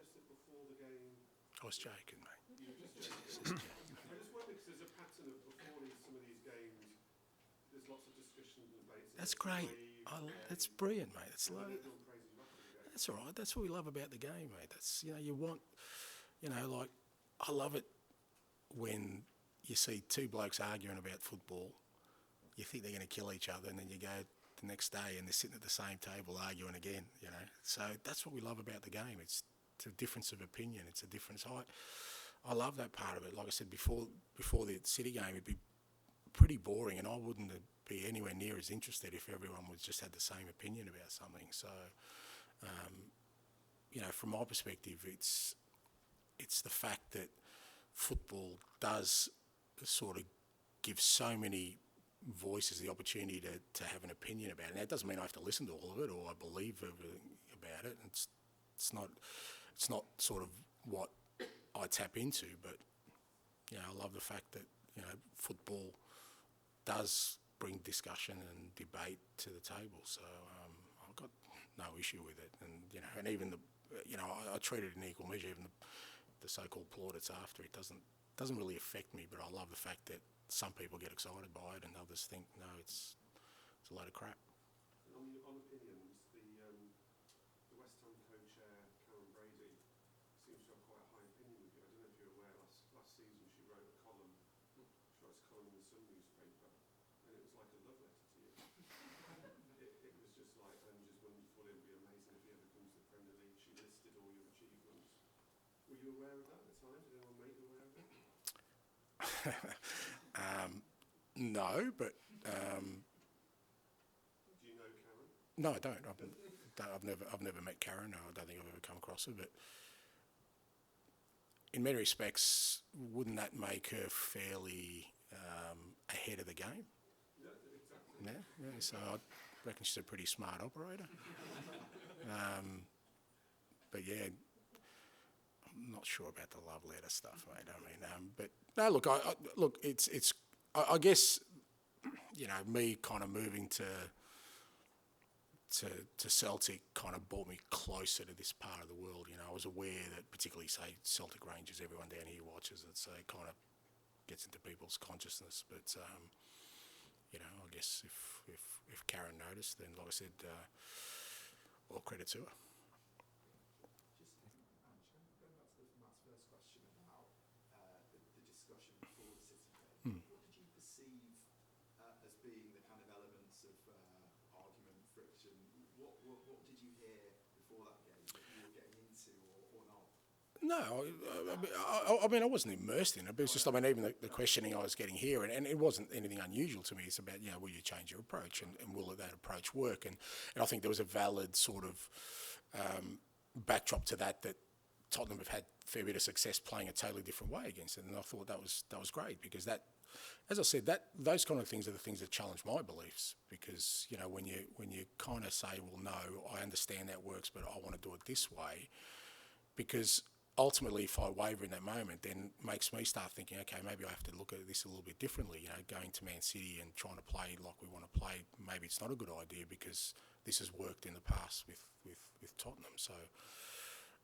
noticed it before the game? I was joking, mate. You were just joking. I just wonder because there's a pattern of before some of these games, there's lots of discussion and debates. That's great. That's brilliant, mate. That's That's all right. That's what we love about the game, mate. That's, you want, like, I love it when you see two blokes arguing about football. You think they're going to kill each other, and then you go the next day and they're sitting at the same table arguing again. So that's what we love about the game. It's a difference of opinion. It's a difference. I love that part of it. Like I said before the City game, it'd be pretty boring, and I wouldn't be anywhere near as interested if everyone was just had the same opinion about something. So, from my perspective, it's the fact that football does sort of give so many voices the opportunity to have an opinion about it. Now, it doesn't mean I have to listen to all of it or I believe everything about it. It's not sort of what I tap into, but I love the fact that football does bring discussion and debate to the table. So I've got no issue with it, and even I treat it in equal measure. Even the so-called plaudits after it doesn't really affect me, but I love the fact that some people get excited by it and others think no, it's a load of crap. On opinions, the West Ham co-chair Karen Brady seems to have quite a high opinion of you. I don't know if you're aware. Last season she wrote a column. She wrote a column in the Sun newspaper, and it was like a love letter to you. it was just like Ange's wonderful. It would be amazing if he ever comes to the Premier League. She listed all your achievements. Were you aware of that at the time? Did anyone make you aware of it? No, but do you know Karen? No, I don't. I've never met Karen. I don't think I've ever come across her. But in many respects, wouldn't that make her fairly ahead of the game? Yeah, exactly. Yeah. So I reckon she's a pretty smart operator. But yeah, I'm not sure about the love letter stuff, mate. I mean, but no, look, I guess, me kind of moving to Celtic kind of brought me closer to this part of the world. I was aware that particularly, say, Celtic Rangers, everyone down here watches it, so it kind of gets into people's consciousness. But, I guess if Karen noticed, then, like I said, all credit to her. No, I mean, I wasn't immersed in it, but it's just, even the questioning I was getting here, and it wasn't anything unusual to me. It's about, will you change your approach, and will that approach work? And I think there was a valid sort of backdrop to that Tottenham have had a fair bit of success playing a totally different way against it, and I thought that was great, because that, as I said, those kind of things are the things that challenge my beliefs, because, when you kind of say, well, no, I understand that works, but I want to do it this way, because ultimately, if I waver in that moment, then it makes me start thinking, okay, maybe I have to look at this a little bit differently. Going to Man City and trying to play like we want to play, maybe it's not a good idea, because this has worked in the past with Tottenham. So,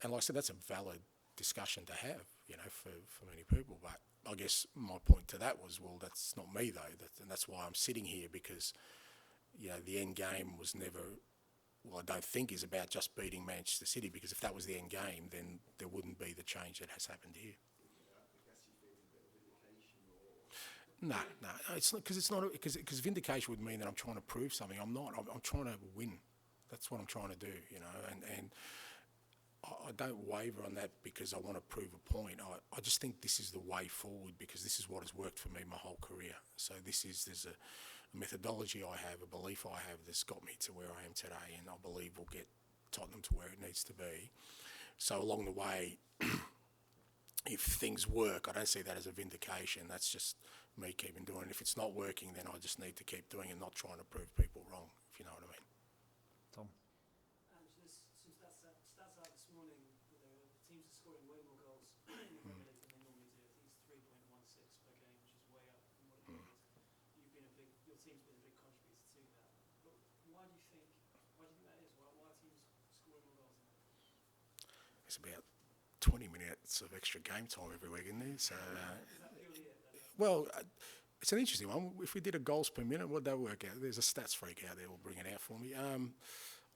and like I said, that's a valid discussion to have, for many people. But I guess my point to that was, well, that's not me though, and that's why I'm sitting here, because the end game was never. Well, I don't think is about just beating Manchester City, because if that was the end game, then there wouldn't be the change that has happened here. No, it's not, because it's not, because vindication would mean that I'm trying to prove something. I'm not. I'm trying to win. That's what I'm trying to do, and I don't waver on that because I want to prove a point. I just think this is the way forward, because this is what has worked for me my whole career. So there's a methodology I have, a belief I have that's got me to where I am today, and I believe will get Tottenham to where it needs to be. So along the way, if things work, I don't see that as a vindication. That's just me keeping doing it. If it's not working, then I just need to keep doing it, not trying to prove people wrong, if you know what I mean. Tom? There's some stats out this morning that the teams are scoring way more goals in the Premier League than they normally do. I think it's 3.16 per game, which is way up from what it is. Your team's been a big contributor to that. But why do you think that is? Why are teams scoring more goals than that? It's about 20 minutes of extra game time every week, isn't there? So, Is that purely it? well, it's an interesting one. If we did a goals per minute, what'd that work out? There's a stats freak out there. Will bring it out for me.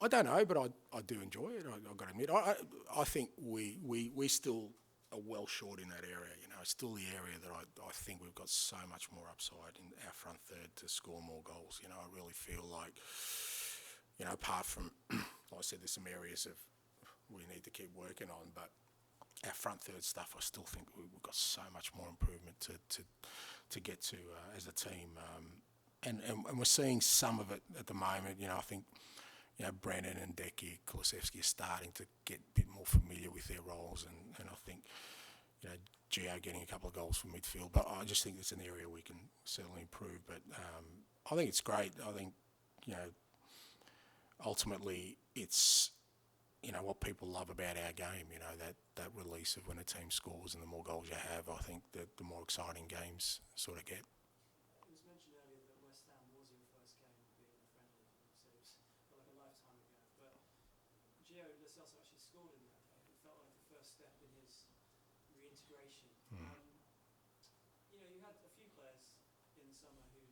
I don't know, but I do enjoy it. I've got to admit. I think we still are well short in that area. You know, it's still the area that I think we've got so much more upside in our front third to score more goals. You know, I really feel like, you know, apart from, like I said, there's some areas of we need to keep working on, but our front third stuff, I still think we've got so much more improvement to get to as a team, and we're seeing some of it at the moment. You know, I think, you know, Brennan and Decky, Kulusevski are starting to get a bit more familiar with their roles, and I think, you know, Gio getting a couple of goals from midfield, but I just think it's an area we can certainly improve. But I think it's great. I think, you know, ultimately it's, you know, what people love about our game, you know, that release of when a team scores and the more goals you have, I think that the more exciting games sort of get. It was mentioned earlier that West Ham was your first game being a friendly, so it felt like a lifetime ago. But Gio Lo Celso actually scored in that game. It felt like the first step in his reintegration. You know, you had a few players in the summer who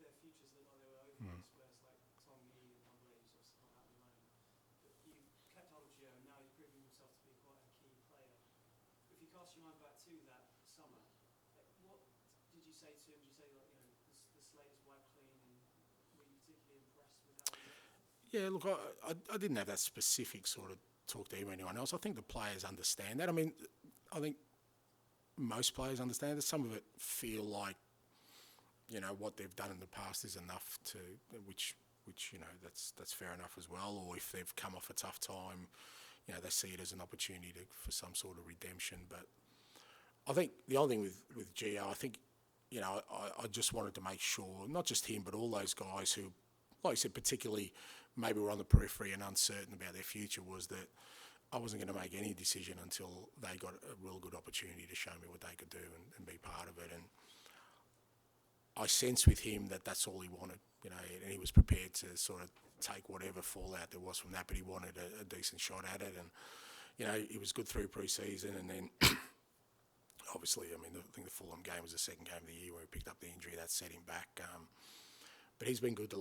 their futures looked like they were over at Spurs, like Tom Mee and Humble, who's obviously gone out on loan. But you kept hold of Gio, and now you're proving yourself to be quite a key player. If you cast your mind back to that summer, what did you say to him? Did you say, like, you know, the slate is wiped clean, and were you particularly impressed with how he looked? Yeah, look, I didn't have that specific sort of talk to him or anyone else. I think the players understand that. I mean, I think most players understand that. Some of it feel like, you know, what they've done in the past is enough to, which you know, that's fair enough as well. Or if they've come off a tough time, you know, they see it as an opportunity for some sort of redemption. But I think the only thing with Gio, I think, you know, I just wanted to make sure, not just him, but all those guys who, like you said, particularly maybe were on the periphery and uncertain about their future, was that I wasn't going to make any decision until they got a real good opportunity to show me what they could do and be part of it. And I sensed with him that that's all he wanted, you know, and he was prepared to sort of take whatever fallout there was from that, but he wanted a decent shot at it. And, you know, he was good through pre-season, and then obviously, I mean, I think the Fulham game was the second game of the year where he picked up the injury that set him back. But he's been good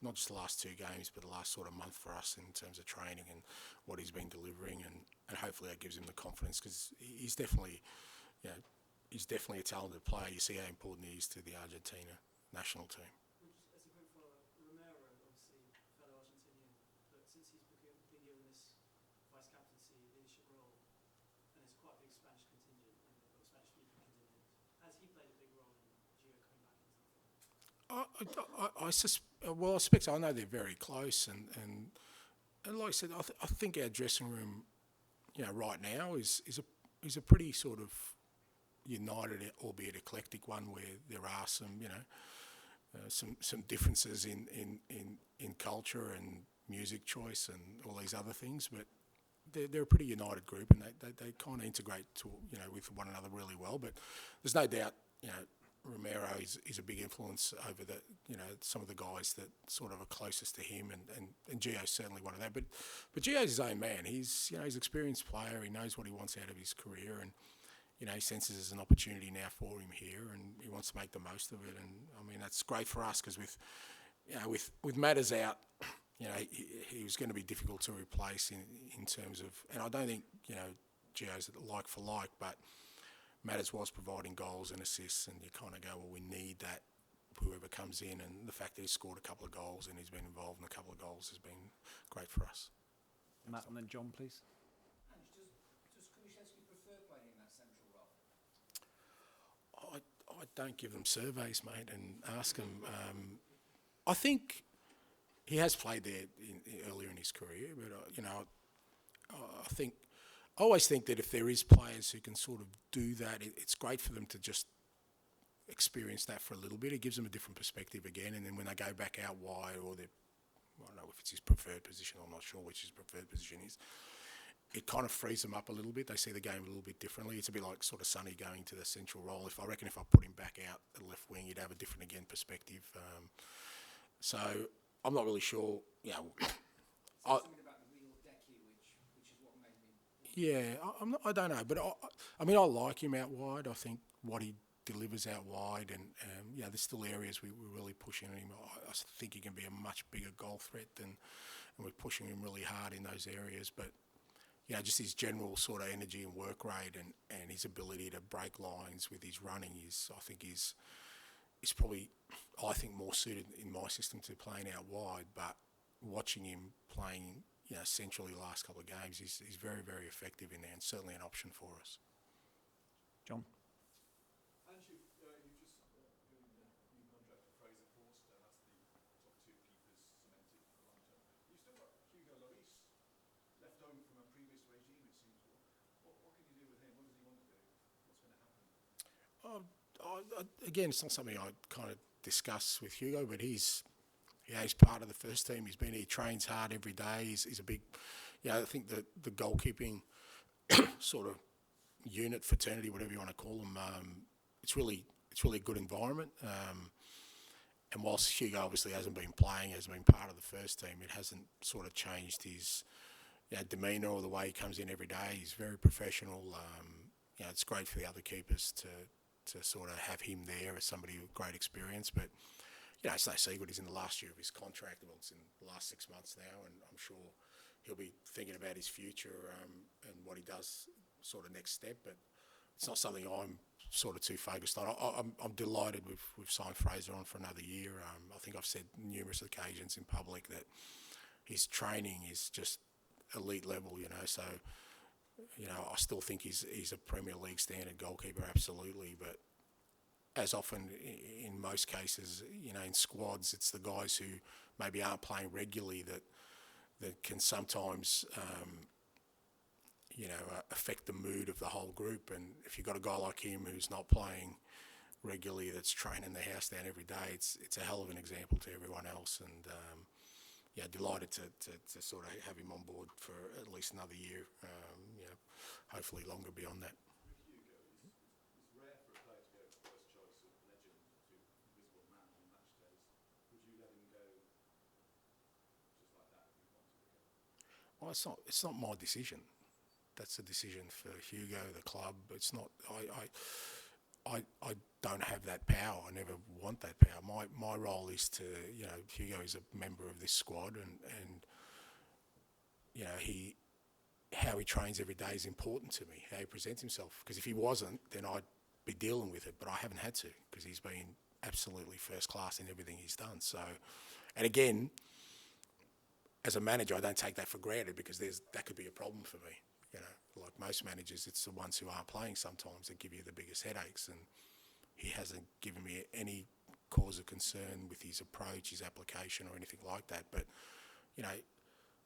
not just the last two games, but the last sort of month for us in terms of training and what he's been delivering, and hopefully that gives him the confidence, because he's definitely, you know, he's definitely a talented player. You see how important he is to the Argentina national team. As a quick follow-up, Romero, obviously fellow Argentinian, but since he's been given this vice-captaincy leadership role, and it's quite a big Spanish contingent, and they've got a Spanish-speaking contingent, has he played a big role in Gio coming back into the fold? I suspect, I know they're very close, and like I said, I think our dressing room, you know, right now is a pretty sort of united, albeit eclectic one, where there are some, you know, some differences in culture and music choice and all these other things, but they're a pretty united group, and they kind of integrate to, you know, with one another really well. But there's no doubt, you know, Romero is a big influence over the, you know, some of the guys that sort of are closest to him, and Gio's certainly one of them. But Gio's his own man. He's, you know, he's an experienced player. He knows what he wants out of his career, and, you know, he senses there's an opportunity now for him here, and he wants to make the most of it. And I mean, that's great for us, because with, you know, with Matters out, you know, he was going to be difficult to replace in terms of, and I don't think, you know, Gio's like for like, but Matters was providing goals and assists, and you kind of go, well, we need that, whoever comes in, and the fact that he scored a couple of goals and he's been involved in a couple of goals has been great for us. Matt, and then John, please. Ange, does Kulusevski prefer playing in that central role? I don't give them surveys, mate, and ask them. I think he has played there earlier in his career, but, you know, I always think that if there is players who can sort of do that, it's great for them to just experience that for a little bit. It gives them a different perspective again, and then when they go back out wide, or I don't know if it's his preferred position, I'm not sure which his preferred position is, it kind of frees them up a little bit. They see the game a little bit differently. It's a bit like sort of Sonny going to the central role. If I put him back out at left wing, you'd have a different, again, perspective. So I'm not really sure, you know. Something about the real Decky, which is what made me Yeah, I don't know, but I mean, I like him out wide. I think what he delivers out wide, and there's still areas we're really pushing him. I think he can be a much bigger goal threat and we're pushing him really hard in those areas. But just his general sort of energy and work rate and his ability to break lines with his running I think is probably, I think, more suited in my system to playing out wide. But watching him playing, centrally last couple of games, he's very, very effective in there and certainly an option for us. John? Ange, you've just given a new contract to Fraser Forster. That's the top two keepers cemented for the long term. You've still got Hugo Lloris left over from a previous regime, it seems. What can you do with him? What does he want to do? What's going to happen? Again, it's not something I kind of discuss with Hugo, but he's part of the first team. He trains hard every day. He's a big, I think the goalkeeping sort of unit, fraternity, whatever you want to call them, it's really a good environment. And whilst Hugo obviously hasn't been playing, hasn't been part of the first team, it hasn't sort of changed his demeanour or the way he comes in every day. He's very professional. It's great for the other keepers to sort of have him there as somebody with great experience. But it's no secret he's in the last year of his contract. Well, it's in the last 6 months now, and I'm sure he'll be thinking about his future and what he does sort of next step. But it's not something I'm sort of too focused on. I'm delighted we've signed Fraser on for another year. I think I've said numerous occasions in public that his training is just elite level, So, I still think he's a Premier League standard goalkeeper, absolutely. But as often in most cases, in squads, it's the guys who maybe aren't playing regularly that can sometimes, affect the mood of the whole group. And if you've got a guy like him who's not playing regularly, that's training the house down every day, it's a hell of an example to everyone else. And delighted to sort of have him on board for at least another year. Hopefully longer beyond that. With Hugo, it's rare for a player to go first choice of legend to invisible man on match days. Would you let him go just like that if you wanted to go? Well, it's not my decision. That's a decision for Hugo, the club. It's not. I don't have that power. I never want that power. My role is to, Hugo is a member of this squad, and how he trains every day is important to me. How he presents himself. Because if he wasn't, then I'd be dealing with it. But I haven't had to, because he's been absolutely first class in everything he's done. So, and again, as a manager, I don't take that for granted, because that could be a problem for me. Like most managers, it's the ones who aren't playing sometimes that give you the biggest headaches. And he hasn't given me any cause of concern with his approach, his application, or anything like that. But,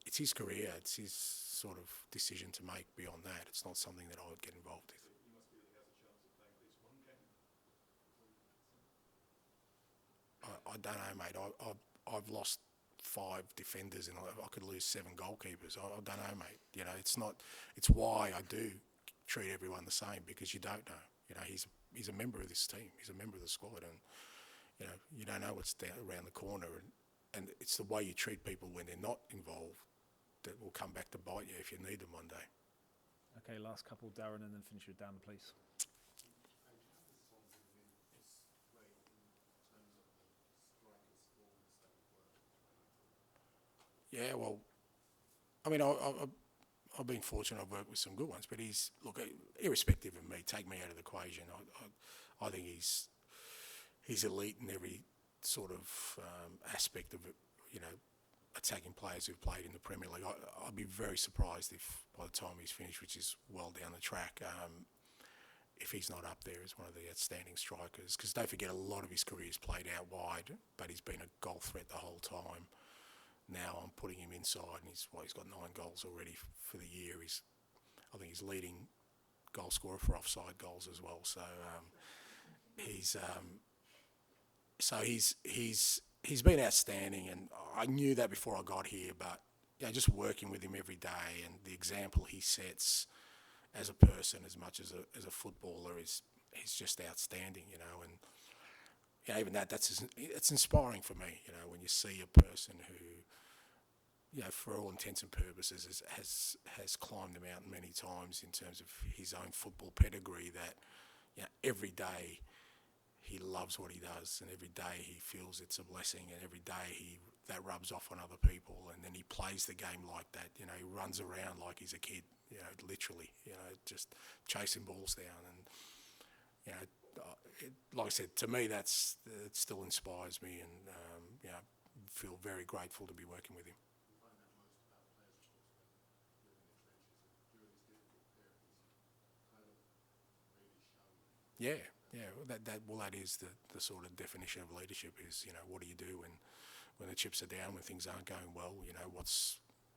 it's his career. It's his sort of decision to make beyond that. It's not something that I would get involved with. You must feel he has a chance of playing at least one game. I don't know, mate. I've lost 5 defenders and I could lose 7 goalkeepers. I don't know, mate. It's why I do treat everyone the same, because you don't know. He's a member of this team. He's a member of the squad, and you don't know what's down around the corner, and it's the way you treat people when they're not involved that will come back to bite you if you need them one day. Okay, last couple, Darren, and then finish with Dan, please. Yeah, well, I mean, I've been fortunate. I've worked with some good ones, but irrespective of me, take me out of the equation. I think he's elite in every sort of aspect of it. Attacking players who've played in the Premier League. I'd be very surprised if by the time he's finished, which is well down the track, if he's not up there as one of the outstanding strikers. Because don't forget, a lot of his career is played out wide, but he's been a goal threat the whole time. Now I'm putting him inside, and he's got 9 goals already for the year. I think he's leading goal scorer for offside goals as well. So he's been outstanding, and I knew that before I got here. But just working with him every day, and the example he sets as a person, as much as a footballer, he's just outstanding. And even that's inspiring for me. When you see a person who for all intents and purposes, has climbed the mountain many times in terms of his own football pedigree. That every day he loves what he does, and every day he feels it's a blessing, and every day that rubs off on other people, and then he plays the game like that. He runs around like he's a kid, literally, just chasing balls down, and like I said, to me, it still inspires me, and feel very grateful to be working with him. Yeah. That is the sort of definition of leadership is, what do you do when the chips are down, when things aren't going well,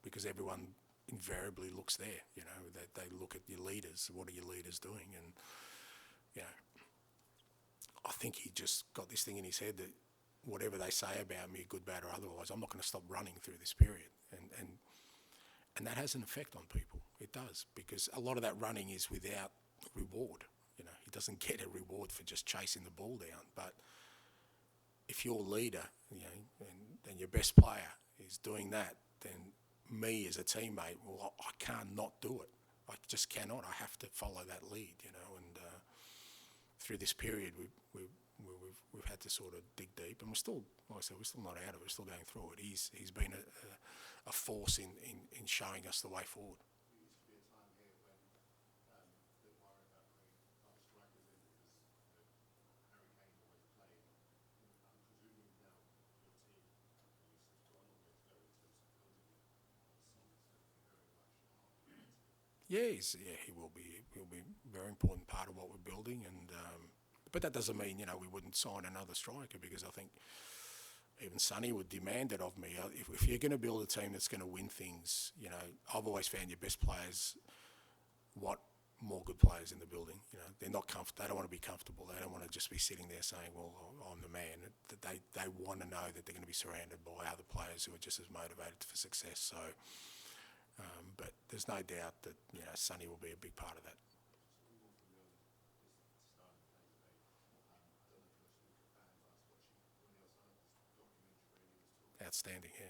because everyone invariably looks there, that they look at your leaders, what are your leaders doing? And, I think he just got this thing in his head that whatever they say about me, good, bad or otherwise, I'm not going to stop running through this period. And that has an effect on people. It does, because a lot of that running is without reward. He doesn't get a reward for just chasing the ball down. But if your leader, and your best player is doing that, then me as a teammate, well, I can't not do it. I just cannot. I have to follow that lead, and through this period, we've had to sort of dig deep, and we're still, like I said, we're still not out of it. We're still going through it. He's been a force in showing us the way forward. Yeah, he will be. He'll be a very important part of what we're building, and but that doesn't mean we wouldn't sign another striker, because I think even Sonny would demand it of me. If you're going to build a team that's going to win things, I've always found your best players want more good players in the building. They're not They don't want to be comfortable. They don't want to just be sitting there saying, "Well, I'm the man." They want to know that they're going to be surrounded by other players who are just as motivated for success. So. But there's no doubt that Sonny will be a big part of that. Outstanding, yeah.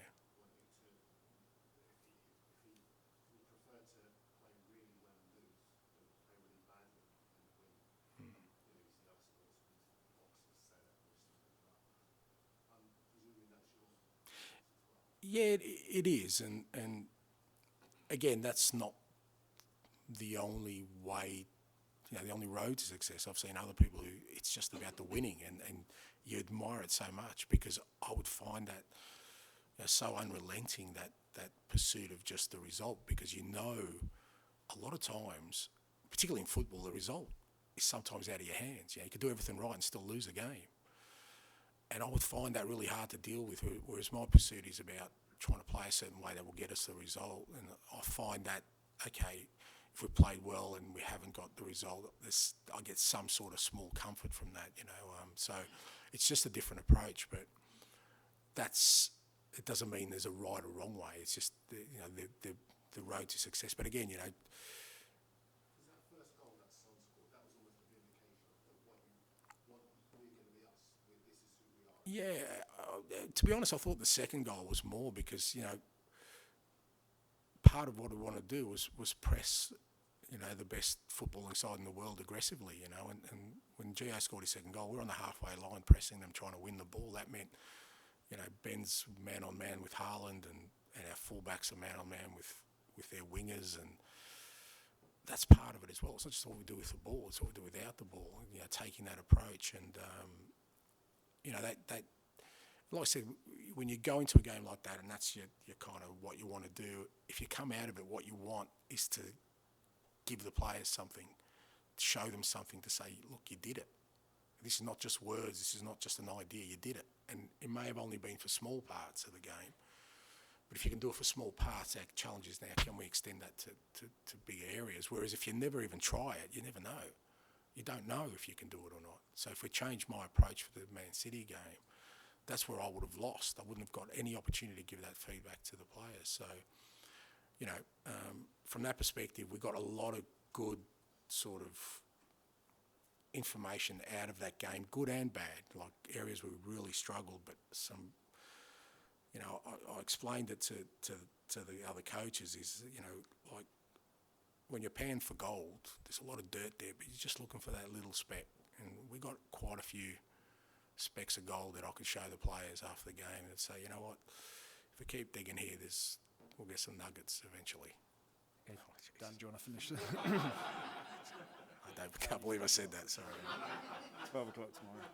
Yeah, it is, and again, that's not the only way, the only road to success. I've seen other people who it's just about the winning, and you admire it so much, because I would find that so unrelenting, that pursuit of just the result, because a lot of times, particularly in football, the result is sometimes out of your hands. You could do everything right and still lose a game. And I would find that really hard to deal with, whereas my pursuit is about trying to play a certain way that will get us the result. And I find that, okay, if we played well and we haven't got the result, I get some sort of small comfort from that, So it's just a different approach, but it doesn't mean there's a right or wrong way. It's just, the road to success. But again, yeah, to be honest, I thought the second goal was more because, part of what we want to do was press, the best footballing side in the world aggressively, and when Gio scored his second goal, we were on the halfway line pressing them, trying to win the ball. That meant, Ben's man-on-man with Haaland, and our fullbacks are man-on-man with their wingers, and that's part of it as well. It's not just what we do with the ball, it's what we do without the ball, taking that approach, and that like I said, when you go into a game like that and that's your kind of what you want to do, if you come out of it, what you want is to give the players something, show them something to say, look, you did it. This is not just words, this is not just an idea, you did it. And it may have only been for small parts of the game, but if you can do it for small parts, our challenge is now, can we extend that to bigger areas? Whereas if you never even try it, you never know. You don't know if you can do it or not. So if we change my approach for the Man City game, that's where I would have lost. I wouldn't have got any opportunity to give that feedback to the players. So, from that perspective, we got a lot of good sort of information out of that game, good and bad, like areas where we really struggled, but some, you know, I explained it to the other coaches is, you know, like when you're panning for gold, there's a lot of dirt there, but you're just looking for that little speck. And we got quite a few specks of gold that I could show the players after the game and say, you know what, if we keep digging here, we'll get some nuggets eventually. Okay. Dan, do you want to finish? I can't believe I said that, sorry. 12 o'clock tomorrow.